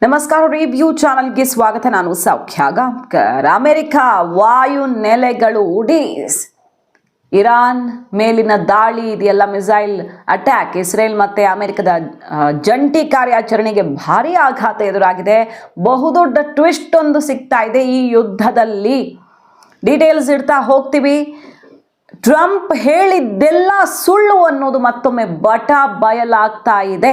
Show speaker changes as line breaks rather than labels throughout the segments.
ನಮಸ್ಕಾರ, ರಿವ್ಯೂ ಚಾನಲ್ಗೆ ಸ್ವಾಗತ. ನಾನು ಸೌಖ್ಯ ಗಾಂವ್ಕರ್. ಅಮೆರಿಕ ವಾಯು ನೆಲೆಗಳು ಉಡೀಸ್ ಇರಾನ್ ಮೇಲಿನ ದಾಳಿ ಇದೆಯಲ್ಲ, ಮಿಸೈಲ್ ಅಟ್ಯಾಕ್, ಇಸ್ರೇಲ್ ಮತ್ತು ಅಮೆರಿಕದ ಜಂಟಿ ಕಾರ್ಯಾಚರಣೆಗೆ ಭಾರಿ ಆಘಾತ ಎದುರಾಗಿದೆ. ಬಹುದೊಡ್ಡ ಟ್ವಿಸ್ಟ್ ಒಂದು ಸಿಗ್ತಾ ಇದೆ ಈ ಯುದ್ಧದಲ್ಲಿ. ಡೀಟೇಲ್ಸ್ ಇಡ್ತಾ ಹೋಗ್ತೀವಿ. ಟ್ರಂಪ್ ಹೇಳಿದ್ದೆಲ್ಲ ಸುಳ್ಳು ಅನ್ನೋದು ಮತ್ತೊಮ್ಮೆ ಬಯಲಾಗ್ತಾ ಇದೆ.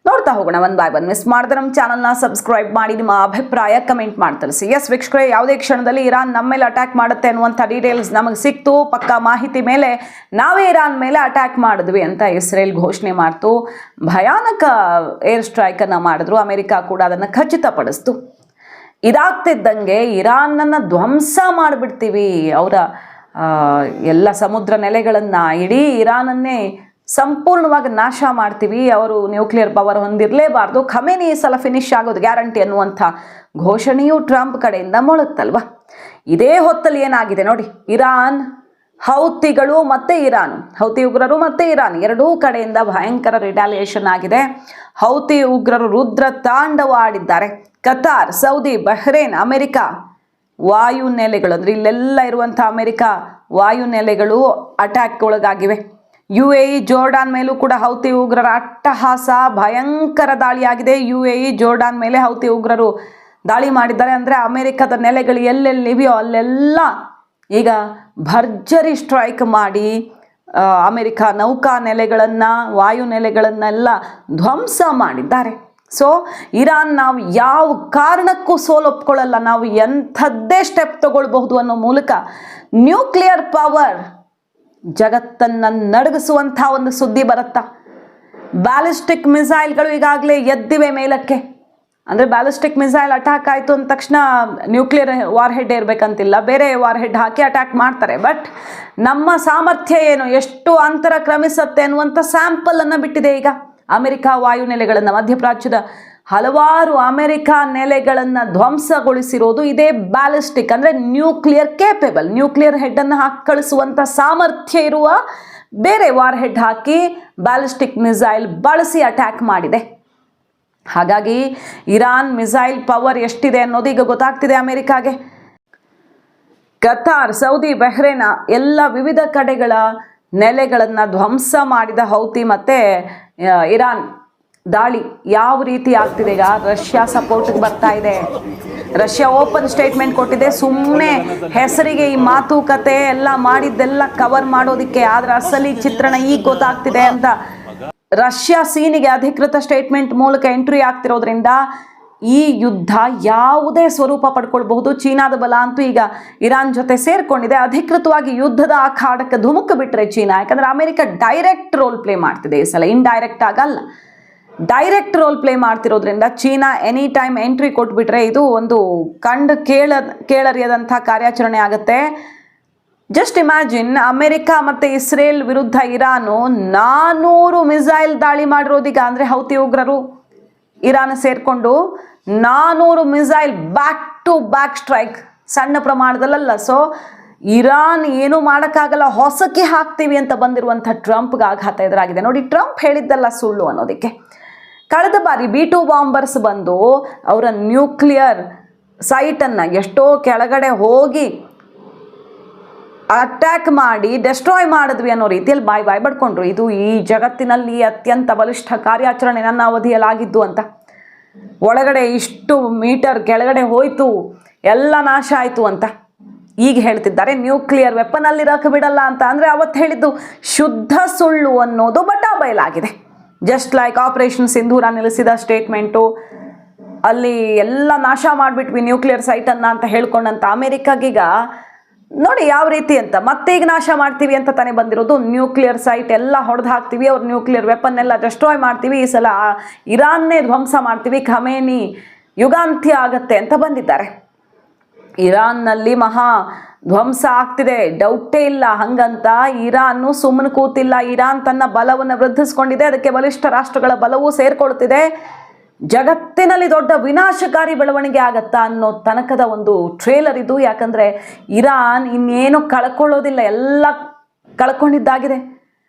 ನೋಡ್ತಾ ಹೋಗೋಣ ಒನ್ ಬೈ ಒನ್. ಮಿಸ್ ಮಾಡಿದ್ರೆ ನಮ್ಮ ಚಾನಲ್ನ ಸಬ್ಸ್ಕ್ರೈಬ್ ಮಾಡಿ, ನಿಮ್ಮ ಅಭಿಪ್ರಾಯ ಕಮೆಂಟ್ ಮಾಡಿ ತಿಳಿಸಿ. ಎಸ್ ವೀಕ್ಷಕರೇ, ಯಾವುದೇ ಕ್ಷಣದಲ್ಲಿ ಇರಾನ್ ನಮ್ಮ ಮೇಲೆ ಅಟ್ಯಾಕ್ ಮಾಡುತ್ತೆ ಅನ್ನುವಂಥ ಡೀಟೇಲ್ಸ್ ನಮಗೆ ಸಿಕ್ತು. ಪಕ್ಕಾ ಮಾಹಿತಿ ಮೇಲೆ ನಾವೇ ಇರಾನ್ ಮೇಲೆ ಅಟ್ಯಾಕ್ ಮಾಡಿದ್ವಿ ಅಂತ ಇಸ್ರೇಲ್ ಘೋಷಣೆ ಮಾಡ್ತು. ಭಯಾನಕ ಏರ್ ಸ್ಟ್ರೈಕನ್ನು ಮಾಡಿದ್ರು. ಅಮೆರಿಕ ಕೂಡ ಅದನ್ನು ಖಚಿತಪಡಿಸ್ತು. ಇದಾಗ್ತಿದ್ದಂಗೆ ಇರಾನನ್ನು ಧ್ವಂಸ ಮಾಡಿಬಿಡ್ತೀವಿ, ಅವರ ಎಲ್ಲ ಸಮುದ್ರ ನೆಲೆಗಳನ್ನು, ಇಡೀ ಇರಾನನ್ನೇ ಸಂಪೂರ್ಣವಾಗಿ ನಾಶ ಮಾಡ್ತೀವಿ, ಅವರು ನ್ಯೂಕ್ಲಿಯರ್ ಪವರ್ ಹೊಂದಿರಲೇಬಾರ್ದು, ಖಮೇನಿ ಈ ಸಲ ಫಿನಿಶ್ ಆಗೋದು ಗ್ಯಾರಂಟಿ ಅನ್ನುವಂಥ ಘೋಷಣೆಯು ಟ್ರಂಪ್ ಕಡೆಯಿಂದ ಮೊಳಗ್ತಲ್ವ. ಇದೇ ಹೊತ್ತಲ್ಲಿ ಏನಾಗಿದೆ ನೋಡಿ, ಇರಾನ್ ಹೌತಿಗಳು ಮತ್ತು ಇರಾನ್, ಹೌತಿ ಉಗ್ರರು ಮತ್ತು ಇರಾನ್ ಎರಡೂ ಕಡೆಯಿಂದ ಭಯಂಕರ ರಿಟಾಲಿಯೇಷನ್ ಆಗಿದೆ. ಹೌತಿ ಉಗ್ರರು ರುದ್ರ ತಾಂಡವ ಆಡಿದ್ದಾರೆ. ಕತಾರ್, ಸೌದಿ, ಬಹ್ರೇನ್, ಅಮೆರಿಕ ವಾಯು ನೆಲೆಗಳು, ಅಂದರೆ ಇಲ್ಲೆಲ್ಲ ಇರುವಂಥ ಅಮೆರಿಕ ವಾಯು ನೆಲೆಗಳು ಅಟ್ಯಾಕ್ ಒಳಗಾಗಿವೆ. UAE, ಜೋರ್ಡಾನ್ ಮೇಲೂ ಕೂಡ ಹೌತಿ ಉಗ್ರರ ಅಟ್ಟಹಾಸ, ಭಯಂಕರ ದಾಳಿಯಾಗಿದೆ. UAE, ಜೋರ್ಡಾನ್ ಮೇಲೆ ಹೌತಿ ಉಗ್ರರು ದಾಳಿ ಮಾಡಿದ್ದಾರೆ. ಅಂದರೆ ಅಮೆರಿಕದ ನೆಲೆಗಳು ಎಲ್ಲೆಲ್ಲಿವೆಯೋ ಅಲ್ಲೆಲ್ಲ ಈಗ ಭರ್ಜರಿ ಸ್ಟ್ರೈಕ್ ಮಾಡಿ ಅಮೆರಿಕ ನೌಕಾ ನೆಲೆಗಳನ್ನು, ವಾಯು ನೆಲೆಗಳನ್ನೆಲ್ಲ ಧ್ವಂಸ ಮಾಡಿದ್ದಾರೆ. ಸೊ ಇರಾನ್ ನಾವು ಯಾವ ಕಾರಣಕ್ಕೂ ಸೋಲೊಪ್ಕೊಳ್ಳಲ್ಲ, ನಾವು ಎಂಥದ್ದೇ ಸ್ಟೆಪ್ ತಗೊಳ್ಬಹುದು ಅನ್ನೋ ಮೂಲಕ ನ್ಯೂಕ್ಲಿಯರ್ ಪವರ್ ಜಗತ್ತನ್ನು ನಡಗಿಸುವಂಥ ಒಂದು ಸುದ್ದಿ ಬರುತ್ತಾ. ಬ್ಯಾಲಿಸ್ಟಿಕ್ ಮಿಸೈಲ್ಗಳು ಈಗಾಗಲೇ ಎದ್ದಿವೆ ಮೇಲಕ್ಕೆ. ಅಂದರೆ ಬ್ಯಾಲಿಸ್ಟಿಕ್ ಮಿಸೈಲ್ ಅಟ್ಯಾಕ್ ಆಯಿತು ಅಂದ ತಕ್ಷಣ ನ್ಯೂಕ್ಲಿಯರ್ ವಾರ್ ಹೆಡ್ ಇರಬೇಕಂತಿಲ್ಲ, ಬೇರೆ ವಾರ್ ಹೆಡ್ ಹಾಕಿ ಅಟ್ಯಾಕ್ ಮಾಡ್ತಾರೆ. ಬಟ್ ನಮ್ಮ ಸಾಮರ್ಥ್ಯ ಏನು, ಎಷ್ಟು ಅಂತರ ಕ್ರಮಿಸುತ್ತೆ ಅನ್ನುವಂಥ ಸ್ಯಾಂಪಲನ್ನು ಬಿಟ್ಟಿದೆ ಈಗ ಅಮೆರಿಕ ವಾಯು ನೆಲೆಗಳನ್ನು. ಮಧ್ಯಪ್ರಾಚ್ಯದ ಹಲವಾರು ಅಮೆರಿಕ ನೆಲೆಗಳನ್ನು ಧ್ವಂಸಗೊಳಿಸಿರೋದು ಇದೇ ಬ್ಯಾಲಿಸ್ಟಿಕ್, ಅಂದರೆ ನ್ಯೂಕ್ಲಿಯರ್ ಕೇಪೇಬಲ್, ನ್ಯೂಕ್ಲಿಯರ್ ಹೆಡ್ಡನ್ನು ಹಾಕಿ ಕಳಿಸುವಂಥ ಸಾಮರ್ಥ್ಯ ಇರುವ ಬೇರೆ ವಾರ್ ಹೆಡ್ ಹಾಕಿ ಬ್ಯಾಲಿಸ್ಟಿಕ್ ಮಿಸೈಲ್ ಬಳಸಿ ಅಟ್ಯಾಕ್ ಮಾಡಿದೆ. ಹಾಗಾಗಿ ಇರಾನ್ ಮಿಸೈಲ್ ಪವರ್ ಎಷ್ಟಿದೆ ಅನ್ನೋದು ಈಗ ಗೊತ್ತಾಗ್ತಿದೆ ಅಮೆರಿಕಾಗೆ. ಕತಾರ್, ಸೌದಿ, ಬಹ್ರೇನ್ ಎಲ್ಲ ವಿವಿಧ ಕಡೆಗಳ ನೆಲೆಗಳನ್ನು ಧ್ವಂಸ ಮಾಡಿದ ಹೌತಿ ಮತ್ತು ಇರಾನ್ ದಾಳಿ ಯಾವ ರೀತಿ ಆಗ್ತಿದೆ. ಈಗ ರಷ್ಯಾ ಸಪೋರ್ಟ್ಗೆ ಬರ್ತಾ ಇದೆ. ರಷ್ಯಾ ಓಪನ್ ಸ್ಟೇಟ್ಮೆಂಟ್ ಕೊಟ್ಟಿದೆ, ಸುಮ್ಮನೆ ಹೆಸರಿಗೆ ಈ ಮಾತುಕತೆ ಎಲ್ಲ ಮಾಡಿದ್ದೆಲ್ಲ ಕವರ್ ಮಾಡೋದಕ್ಕೆ, ಆದರೆ ಅಸಲಿ ಚಿತ್ರಣ ಈಗ ಗೊತ್ತಾಗ್ತಿದೆ ಅಂತ ರಷ್ಯಾ ಸೀನಿಗೆ ಅಧಿಕೃತ ಸ್ಟೇಟ್ಮೆಂಟ್ ಮೂಲಕ ಎಂಟ್ರಿ ಆಗ್ತಿರೋದ್ರಿಂದ ಈ ಯುದ್ಧ ಯಾವುದೇ ಸ್ವರೂಪ ಪಡ್ಕೊಳ್ಬಹುದು. ಚೀನಾದ ಬಲ ಅಂತೂ ಈಗ ಇರಾನ್ ಜೊತೆ ಸೇರ್ಕೊಂಡಿದೆ. ಅಧಿಕೃತವಾಗಿ ಯುದ್ಧದ ಅಖಾಡಕ್ಕೆ ಧುಮುಕು ಬಿಟ್ಟರೆ ಚೀನಾ, ಯಾಕಂದರೆ ಅಮೆರಿಕ ಡೈರೆಕ್ಟ್ ರೋಲ್ ಪ್ಲೇ ಮಾಡ್ತಿದೆ ಈ ಸಲ, ಇಂಡೈರೆಕ್ಟ್ ಆಗಲ್ಲ, ಡೈರೆಕ್ಟ್ ರೋಲ್ ಪ್ಲೇ ಮಾಡ್ತಿರೋದ್ರಿಂದ ಚೀನಾ ಎನಿ ಟೈಮ್ ಎಂಟ್ರಿ ಕೊಟ್ಬಿಟ್ರೆ ಇದು ಒಂದು ಕಂಡು ಕೇಳರಿಯದಂಥ ಕಾರ್ಯಾಚರಣೆ ಆಗುತ್ತೆ. ಜಸ್ಟ್ ಇಮ್ಯಾಜಿನ್, ಅಮೆರಿಕ ಮತ್ತು ಇಸ್ರೇಲ್ ವಿರುದ್ಧ ಇರಾನು 400 ಮಿಸೈಲ್ ದಾಳಿ ಮಾಡಿರೋದೀಗ. ಅಂದರೆ ಹೌತಿ ಉಗ್ರರು ಇರಾನ್ ಸೇರಿಕೊಂಡು 400 missile back to back strike, ಸಣ್ಣ ಪ್ರಮಾಣದಲ್ಲ. ಸೊ ಇರಾನ್ ಏನೂ ಮಾಡೋಕ್ಕಾಗಲ್ಲ, ಹೊಸಕಿ ಹಾಕ್ತೀವಿ ಅಂತ ಬಂದಿರುವಂಥ ಟ್ರಂಪ್ಗೆ ಆಘಾತ ಎದುರಾಗಿದೆ. ನೋಡಿ, ಟ್ರಂಪ್ ಹೇಳಿದ್ದಲ್ಲ ಸುಳ್ಳು ಅನ್ನೋದಕ್ಕೆ. ಕಳೆದ ಬಾರಿ B-2 ಬಾಂಬರ್ಸ್ ಬಂದು ಅವರ ನ್ಯೂಕ್ಲಿಯರ್ ಸೈಟನ್ನು ಎಷ್ಟೋ ಕೆಳಗಡೆ ಹೋಗಿ ಅಟ್ಯಾಕ್ ಮಾಡಿ ಡೆಸ್ಟ್ರಾಯ್ ಮಾಡಿದ್ವಿ ಅನ್ನೋ ರೀತಿಯಲ್ಲಿ ಬಾಯ್ ಬಡ್ಕೊಂಡ್ರು. ಇದು ಈ ಜಗತ್ತಿನಲ್ಲಿ ಅತ್ಯಂತ ಬಲಿಷ್ಠ ಕಾರ್ಯಾಚರಣೆ ನನ್ನ ಅವಧಿಯಲ್ಲಿ ಆಗಿದ್ದು ಅಂತ. ಒಳಗಡೆ ಇಷ್ಟು ಮೀಟರ್ ಕೆಳಗಡೆ ಹೋಯಿತು, ಎಲ್ಲ ನಾಶ ಆಯಿತು ಅಂತ ಈಗ ಹೇಳ್ತಿದ್ದಾರೆ. ನ್ಯೂಕ್ಲಿಯರ್ ವೆಪನಲ್ಲಿ ಇರೋಕೆ ಬಿಡಲ್ಲ ಅಂತ. ಅಂದರೆ ಅವತ್ತು ಹೇಳಿದ್ದು ಶುದ್ಧ ಸುಳ್ಳು ಅನ್ನೋದು ಬಯಲಾಗಿದೆ. ಜಸ್ಟ್ ಲೈಕ್ ಆಪರೇಷನ್ ಸಿಂಧೂರ ನಿಲ್ಲಿಸಿದ ಸ್ಟೇಟ್ಮೆಂಟು, ಅಲ್ಲಿ ಎಲ್ಲ ನಾಶ ಮಾಡಿಬಿಟ್ವಿ ನ್ಯೂಕ್ಲಿಯರ್ ಸೈಟನ್ನು ಅಂತ ಹೇಳ್ಕೊಂಡಂತ ಅಮೆರಿಕಾಗೀಗ ನೋಡಿ ಯಾವ ರೀತಿ ಅಂತ, ಮತ್ತೆ ಈಗ ನಾಶ ಮಾಡ್ತೀವಿ ಅಂತ ತಾನೇ ಬಂದಿರೋದು. ನ್ಯೂಕ್ಲಿಯರ್ ಸೈಟ್ ಎಲ್ಲ ಹೊಡೆದು ಹಾಕ್ತೀವಿ, ಅವ್ರ ನ್ಯೂಕ್ಲಿಯರ್ ವೆಪನ್ ಎಲ್ಲ ಡೆಸ್ಟ್ರಾಯ್ ಮಾಡ್ತೀವಿ, ಈ ಸಲ ಇರಾನ್ನೇ ಧ್ವಂಸ ಮಾಡ್ತೀವಿ, ಖಮೇನಿ ಯುಗಾಂತ್ಯ ಆಗತ್ತೆ ಅಂತ ಬಂದಿದ್ದಾರೆ. ಇರಾನ್ನಲ್ಲಿ ಮಹಾ ಧ್ವಂಸ ಆಗ್ತಿದೆ, ಡೌಟೇ ಇಲ್ಲ. ಹಂಗಂತ ಇರಾನು ಸುಮ್ಮನೆ ಕೂತಿಲ್ಲ. ಇರಾನ್ ತನ್ನ ಬಲವನ್ನು ವೃದ್ಧಿಸ್ಕೊಂಡಿದೆ, ಅದಕ್ಕೆ ಬಲಿಷ್ಠ ರಾಷ್ಟ್ರಗಳ ಬಲವೂ ಸೇರ್ಕೊಳ್ತಿದೆ. ಜಗತ್ತಿನಲ್ಲಿ ದೊಡ್ಡ ವಿನಾಶಕಾರಿ ಬೆಳವಣಿಗೆ ಆಗತ್ತಾ ಅನ್ನೋ ತನಕದ ಒಂದು ಟ್ರೇಲರ್ ಇದು. ಯಾಕಂದರೆ ಇರಾನ್ ಇನ್ನೇನು ಕಳ್ಕೊಳ್ಳೋದಿಲ್ಲ, ಎಲ್ಲ ಕಳ್ಕೊಂಡಿದ್ದಾಗಿದೆ.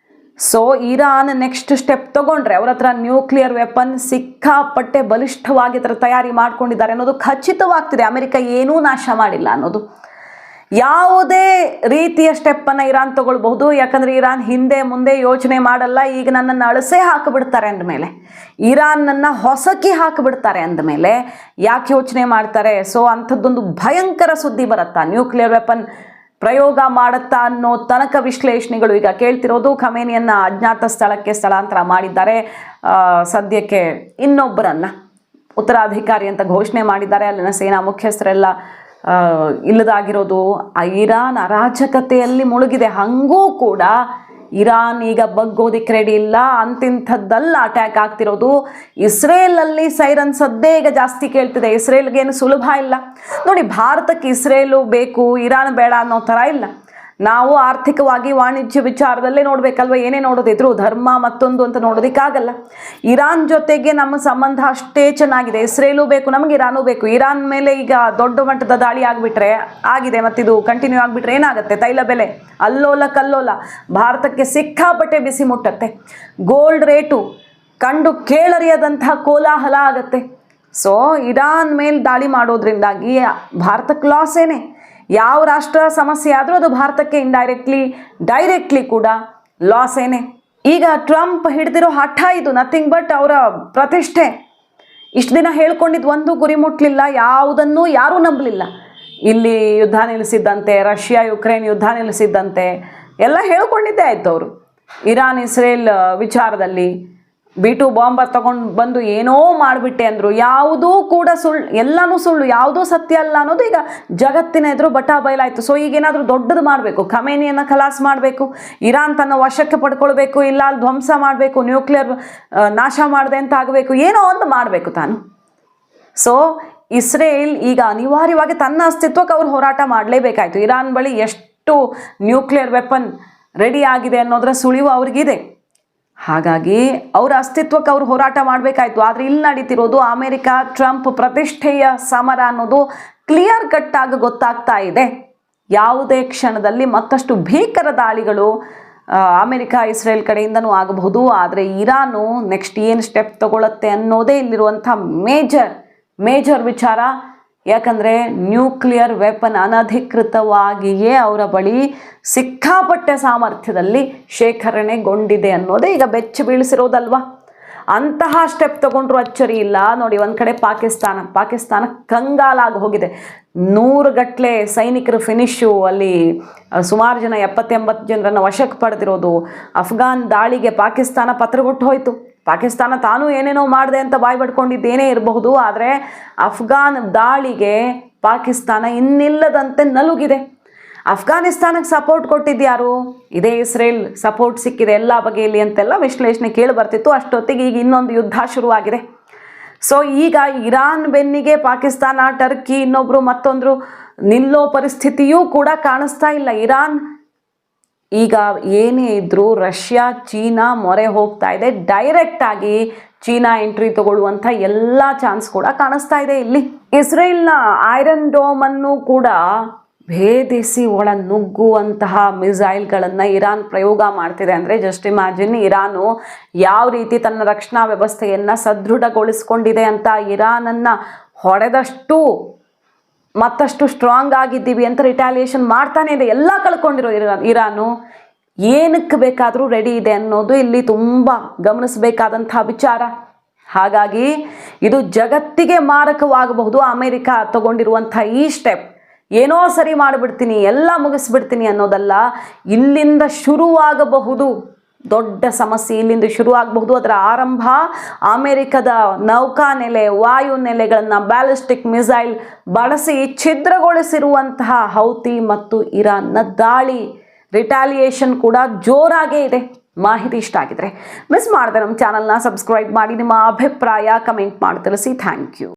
ಸೊ ಇರಾನ್ ನೆಕ್ಸ್ಟ್ ಸ್ಟೆಪ್ ತಗೊಂಡ್ರೆ ಅವ್ರ ಹತ್ರ ನ್ಯೂಕ್ಲಿಯರ್ ವೆಪನ್ ಸಿಕ್ಕಾಪಟ್ಟೆ ಬಲಿಷ್ಠವಾಗಿ ಅದರ ತಯಾರಿ ಮಾಡ್ಕೊಂಡಿದ್ದಾರೆ ಅನ್ನೋದು ಖಚಿತವಾಗ್ತಿದೆ. ಅಮೆರಿಕ ಏನೂ ನಾಶ ಮಾಡಿಲ್ಲ ಅನ್ನೋದು. ಯಾವುದೇ ರೀತಿಯ ಸ್ಟೆಪ್ಪನ್ನು ಇರಾನ್ ತಗೊಳ್ಬಹುದು, ಯಾಕಂದರೆ ಇರಾನ್ ಹಿಂದೆ ಮುಂದೆ ಯೋಚನೆ ಮಾಡಲ್ಲ. ಈಗ ನನ್ನನ್ನು ಅಳಸೆ ಹಾಕಿಬಿಡ್ತಾರೆ ಅಂದಮೇಲೆ, ಇರಾನನ್ನು ಹೊಸಕಿ ಹಾಕಿಬಿಡ್ತಾರೆ ಅಂದಮೇಲೆ ಯಾಕೆ ಯೋಚನೆ ಮಾಡ್ತಾರೆ? ಸೊ ಅಂಥದ್ದೊಂದು ಭಯಂಕರ ಸುದ್ದಿ ಬರುತ್ತಾ, ನ್ಯೂಕ್ಲಿಯರ್ ವೆಪನ್ ಪ್ರಯೋಗ ಮಾಡುತ್ತಾ ಅನ್ನೋ ತನಕ ವಿಶ್ಲೇಷಣೆಗಳು ಈಗ ಕೇಳ್ತಿರೋದು. ಖಮೇನಿಯನ್ನು ಅಜ್ಞಾತ ಸ್ಥಳಕ್ಕೆ ಸ್ಥಳಾಂತರ ಮಾಡಿದ್ದಾರೆ. ಸದ್ಯಕ್ಕೆ ಇನ್ನೊಬ್ಬರನ್ನು ಉತ್ತರಾಧಿಕಾರಿ ಅಂತ ಘೋಷಣೆ ಮಾಡಿದ್ದಾರೆ. ಅಲ್ಲಿನ ಸೇನಾ ಮುಖ್ಯಸ್ಥರೆಲ್ಲ ಇಲ್ಲದಾಗಿರೋದು. ಇರಾನ್ ಅರಾಜಕತೆಯಲ್ಲಿ ಮುಳುಗಿದೆ. ಹಂಗೂ ಕೂಡ ಇರಾನ್ ಈಗ ಬಗ್ಗೋದಿಕ್ಕೆ ರೆಡಿ ಇಲ್ಲ. ಅಂತಿಂಥದ್ದಲ್ಲ ಅಟ್ಯಾಕ್ ಆಗ್ತಿರೋದು. ಇಸ್ರೇಲಲ್ಲಿ ಸೈರನ್ ಸದ್ದೇ ಈಗ ಜಾಸ್ತಿ ಕೇಳ್ತಿದೆ. ಇಸ್ರೇಲ್ಗೇನು ಸುಲಭ ಇಲ್ಲ ನೋಡಿ. ಭಾರತಕ್ಕೆ ಇಸ್ರೇಲು ಬೇಕು, ಇರಾನ್ ಬೇಡ ಅನ್ನೋ ಥರ ಇಲ್ಲ. ನಾವು ಆರ್ಥಿಕವಾಗಿ ವಾಣಿಜ್ಯ ವಿಚಾರದಲ್ಲೇ ನೋಡಬೇಕಲ್ವ. ಏನೇ ನೋಡೋದಿದ್ರು ಧರ್ಮ ಮತ್ತೊಂದು ಅಂತ ನೋಡೋದಕ್ಕಾಗಲ್ಲ. ಇರಾನ್ ಜೊತೆಗೆ ನಮ್ಮ ಸಂಬಂಧ ಅಷ್ಟೇ ಚೆನ್ನಾಗಿದೆ. ಇಸ್ರೇಲು ಬೇಕು ನಮಗೆ, ಇರಾನು ಬೇಕು. ಇರಾನ್ ಮೇಲೆ ಈಗ ದೊಡ್ಡ ಮಟ್ಟದ ದಾಳಿ ಆಗಿಬಿಟ್ರೆ ಆಗಿದೆ, ಮತ್ತಿದು ಕಂಟಿನ್ಯೂ ಆಗಿಬಿಟ್ರೆ ಏನಾಗುತ್ತೆ? ತೈಲ ಬೆಲೆ ಅಲ್ಲೋಲ ಕಲ್ಲೋಲ. ಭಾರತಕ್ಕೆ ಸಿಕ್ಕಾಪಟ್ಟೆ ಬಿಸಿ ಮುಟ್ಟತ್ತೆ. ಗೋಲ್ಡ್ ರೇಟು ಕಂಡು ಕೇಳರಿಯದಂತಹ ಕೋಲಾಹಲ ಆಗತ್ತೆ. ಸೊ ಇರಾನ್ ಮೇಲೆ ದಾಳಿ ಮಾಡೋದ್ರಿಂದಾಗಿ ಭಾರತಕ್ಕೆ ಲಾಸ್ ಏನೇ. ಯಾವ ರಾಷ್ಟ್ರ ಸಮಸ್ಯೆ ಆದರೂ ಅದು ಭಾರತಕ್ಕೆ ಡೈರೆಕ್ಟ್ಲಿ ಕೂಡ ಲಾಸ್ ಏನೇ. ಈಗ ಟ್ರಂಪ್ ಹಿಡಿದಿರೋ ಹಠ ಇದು ನಥಿಂಗ್ ಬಟ್ ಅವರ ಪ್ರತಿಷ್ಠೆ. ಇಷ್ಟು ದಿನ ಹೇಳ್ಕೊಂಡಿದ್ದು ಒಂದು ಗುರಿ ಮುಟ್ಟಲಿಲ್ಲ, ಯಾವುದನ್ನೂ ಯಾರೂ ನಂಬಲಿಲ್ಲ. ಇಲ್ಲಿ ಯುದ್ಧ ನಿಲ್ಲಿಸಿದ್ದಂತೆ, ರಷ್ಯಾ ಯುಕ್ರೇನ್ ಯುದ್ಧ ನಿಲ್ಲಿಸಿದ್ದಂತೆ ಎಲ್ಲ ಹೇಳ್ಕೊಂಡಿದ್ದೇ ಆಯಿತು. ಅವರು ಇರಾನ್ ಇಸ್ರೇಲ್ ವಿಚಾರದಲ್ಲಿ B2 ಬಾಂಬರ್ ತಗೊಂಡು ಬಂದು ಏನೋ ಮಾಡಿಬಿಟ್ಟೆ ಅಂದರು. ಯಾವುದೂ ಕೂಡ ಸುಳ್ಳು, ಎಲ್ಲನೂ ಸುಳ್ಳು, ಯಾವುದೂ ಸತ್ಯ ಅಲ್ಲ ಅನ್ನೋದು ಈಗ ಜಗತ್ತಿನ ಎದುರು ಬಟಾ ಬಯಲಾಯಿತು. ಸೊ ಈಗೇನಾದರೂ ದೊಡ್ಡದು ಮಾಡಬೇಕು, ಖಮೇನಿಯನ್ನು ಖಲಾಸ್ ಮಾಡಬೇಕು, ಇರಾನ್ ತನ್ನ ವಶಕ್ಕೆ ಪಡ್ಕೊಳ್ಬೇಕು, ಇಲ್ಲ ಅಲ್ಲಿ ಧ್ವಂಸ ಮಾಡಬೇಕು, ನ್ಯೂಕ್ಲಿಯರ್ ನಾಶ ಮಾಡಿದೆ ಅಂತ ಆಗಬೇಕು, ಏನೋ ಒಂದು ಮಾಡಬೇಕು ತಾನು. ಸೊ ಇಸ್ರೇಲ್ ಈಗ ಅನಿವಾರ್ಯವಾಗಿ ತನ್ನ ಅಸ್ತಿತ್ವಕ್ಕೆ ಅವ್ರು ಹೋರಾಟ ಮಾಡಲೇಬೇಕಾಯಿತು. ಇರಾನ್ ಬಳಿ ಎಷ್ಟು ನ್ಯೂಕ್ಲಿಯರ್ ವೆಪನ್ ರೆಡಿ ಆಗಿದೆ ಅನ್ನೋದರ ಸುಳಿವು ಅವ್ರಿಗಿದೆ. ಹಾಗಾಗಿ ಅವರ ಅಸ್ತಿತ್ವಕ್ಕೆ ಅವರು ಹೋರಾಟ ಮಾಡಬೇಕಾಯ್ತು. ಆದರೆ ಇಲ್ಲಿ ನಡೀತಿರೋದು ಅಮೆರಿಕ ಟ್ರಂಪ್ ಪ್ರತಿಷ್ಠೆಯ ಸಮರ ಅನ್ನೋದು ಕ್ಲಿಯರ್ ಕಟ್ ಆಗಿ ಗೊತ್ತಾಗ್ತಾ ಇದೆ. ಯಾವುದೇ ಕ್ಷಣದಲ್ಲಿ ಮತ್ತಷ್ಟು ಭೀಕರ ದಾಳಿಗಳು ಅಮೆರಿಕ ಇಸ್ರೇಲ್ ಕಡೆಯಿಂದನೂ ಆಗಬಹುದು. ಆದರೆ ಇರಾನು ನೆಕ್ಸ್ಟ್ ಏನು ಸ್ಟೆಪ್ ತಗೊಳುತ್ತೆ ಅನ್ನೋದೇ ಇಲ್ಲಿರುವಂಥ ಮೇಜರ್ ವಿಚಾರ. ಯಾಕಂದರೆ ನ್ಯೂಕ್ಲಿಯರ್ ವೆಪನ್ ಅನಧಿಕೃತವಾಗಿಯೇ ಅವರ ಬಳಿ ಸಿಕ್ಕಾಪಟ್ಟೆ ಸಾಮರ್ಥ್ಯದಲ್ಲಿ ಶೇಖರಣೆಗೊಂಡಿದೆ ಅನ್ನೋದೇ ಈಗ ಬೆಚ್ಚಿ ಬೀಳಿಸಿರೋದಲ್ವ. ಅಂತಹ ಸ್ಟೆಪ್ ತಗೊಂಡ್ರು ಅಚ್ಚರಿ ಇಲ್ಲ ನೋಡಿ. ಒಂದು ಕಡೆ ಪಾಕಿಸ್ತಾನ ಕಂಗಾಲಾಗಿ ಹೋಗಿದೆ. 100 ಗಟ್ಟಲೆ ಸೈನಿಕರು ಫಿನಿಶು. ಅಲ್ಲಿ ಸುಮಾರು ಜನ 70-80 ಜನರನ್ನು ವಶಕ್ಕೆ ಪಡೆದಿರೋದು. ಅಫ್ಘಾನ್ ದಾಳಿಗೆ ಪಾಕಿಸ್ತಾನ ಪತ್ರಗೊಟ್ಟು ಹೋಯಿತು. ಪಾಕಿಸ್ತಾನ ತಾನೂ ಏನೇನೋ ಮಾಡಿದೆ ಅಂತ ಬಾಯಿ ಬಡ್ಕೊಂಡಿದ್ದೇನೇ ಇರಬಹುದು. ಆದರೆ ಅಫ್ಘಾನ್ ದಾಳಿಗೆ ಪಾಕಿಸ್ತಾನ ಇನ್ನಿಲ್ಲದಂತೆ ನಲುಗಿದೆ. ಅಫ್ಘಾನಿಸ್ತಾನಕ್ಕೆ ಸಪೋರ್ಟ್ ಕೊಟ್ಟಿದ್ಯಾರು? ಇದೇ ಇಸ್ರೇಲ್ ಸಪೋರ್ಟ್ ಸಿಕ್ಕಿದೆ ಎಲ್ಲ ಬಗೆಯಲ್ಲಿ ಅಂತೆಲ್ಲ ವಿಶ್ಲೇಷಣೆ ಕೇಳಿ ಬರ್ತಿತ್ತು. ಅಷ್ಟೊತ್ತಿಗೆ ಈಗ ಇನ್ನೊಂದು ಯುದ್ಧ ಶುರುವಾಗಿದೆ. ಸೊ ಈಗ ಇರಾನ್ ಬೆನ್ನಿಗೆ ಪಾಕಿಸ್ತಾನ, ಟರ್ಕಿ, ಇನ್ನೊಬ್ಬರು ಮತ್ತೊಂದರು ನಿಲ್ಲೋ ಪರಿಸ್ಥಿತಿಯೂ ಕೂಡ ಕಾಣಿಸ್ತಾ ಇಲ್ಲ. ಇರಾನ್ ಈಗ ಏನೇ ಇದ್ರೂ ರಷ್ಯಾ, ಚೀನಾ ಮೊರೆ ಹೋಗ್ತಾ ಇದೆ. ಡೈರೆಕ್ಟಾಗಿ ಚೀನಾ ಎಂಟ್ರಿ ತಗೊಳ್ಳುವಂಥ ಎಲ್ಲ ಚಾನ್ಸ್ ಕೂಡ ಕಾಣಿಸ್ತಾ ಇದೆ ಇಲ್ಲಿ. ಇಸ್ರೇಲ್ನ ಐರನ್ ಡೋಮನ್ನು ಕೂಡ ಭೇದಿಸಿ ಒಳ ನುಗ್ಗುವಂತಹ ಮಿಸೈಲ್ಗಳನ್ನು ಇರಾನ್ ಪ್ರಯೋಗ ಮಾಡ್ತಿದೆ. ಅಂದರೆ ಜಸ್ಟ್ ಇಮ್ಯಾಜಿನ್, ಇರಾನು ಯಾವ ರೀತಿ ತನ್ನ ರಕ್ಷಣಾ ವ್ಯವಸ್ಥೆಯನ್ನು ಸದೃಢಗೊಳಿಸ್ಕೊಂಡಿದೆ ಅಂತ. ಇರಾನನ್ನು ಹೊಡೆದಷ್ಟು ಮತ್ತಷ್ಟು ಸ್ಟ್ರಾಂಗ್ ಆಗಿದ್ದೀವಿ ಅಂತ ರಿಟ್ಯಾಲಿಯೇಷನ್ ಮಾಡ್ತಾನೆ ಇದೆ. ಎಲ್ಲ ಕಳ್ಕೊಂಡಿರೋ ಇರಾನು ಏನಕ್ಕೆ ಬೇಕಾದರೂ ರೆಡಿ ಇದೆ ಅನ್ನೋದು ಇಲ್ಲಿ ತುಂಬ ಗಮನಿಸಬೇಕಾದಂಥ ವಿಚಾರ. ಹಾಗಾಗಿ ಇದು ಜಗತ್ತಿಗೆ ಮಾರಕವಾಗಬಹುದು. ಅಮೆರಿಕ ತಗೊಂಡಿರುವಂಥ ಈ ಸ್ಟೆಪ್ ಏನೋ ಸರಿ ಮಾಡಿಬಿಡ್ತೀನಿ, ಎಲ್ಲ ಮುಗಿಸ್ಬಿಡ್ತೀನಿ ಅನ್ನೋದಲ್ಲ. ಇಲ್ಲಿಂದ ಶುರುವಾಗಬಹುದು ದೊಡ್ಡ ಸಮಸ್ಯೆ. ಇಲ್ಲಿಂದ ಶುರುವಾಗಬಹುದು. ಅದರ ಆರಂಭ ಅಮೆರಿಕದ ನೌಕಾನೆಲೆ, ವಾಯುನೆಲೆಗಳನ್ನು ಬ್ಯಾಲಿಸ್ಟಿಕ್ ಮಿಸೈಲ್ ಬಳಸಿ ಛಿದ್ರಗೊಳಿಸಿರುವಂತಹ ಹೌತಿ ಮತ್ತು ಇರಾನ್ನ ದಾಳಿ. ರಿಟ್ಯಾಲಿಯೇಷನ್ ಕೂಡ ಜೋರಾಗೇ ಇದೆ. ಮಾಹಿತಿ ಇಷ್ಟ ಆಗಿದ್ರೆ ಮಿಸ್ ಮಾಡದೆ ನಮ್ಮ ಚಾನಲ್ನ ಸಬ್ಸ್ಕ್ರೈಬ್ ಮಾಡಿ. ನಿಮ್ಮ ಅಭಿಪ್ರಾಯ ಕಮೆಂಟ್ ಮಾಡಿ ತಿಳಿಸಿ. Thank you.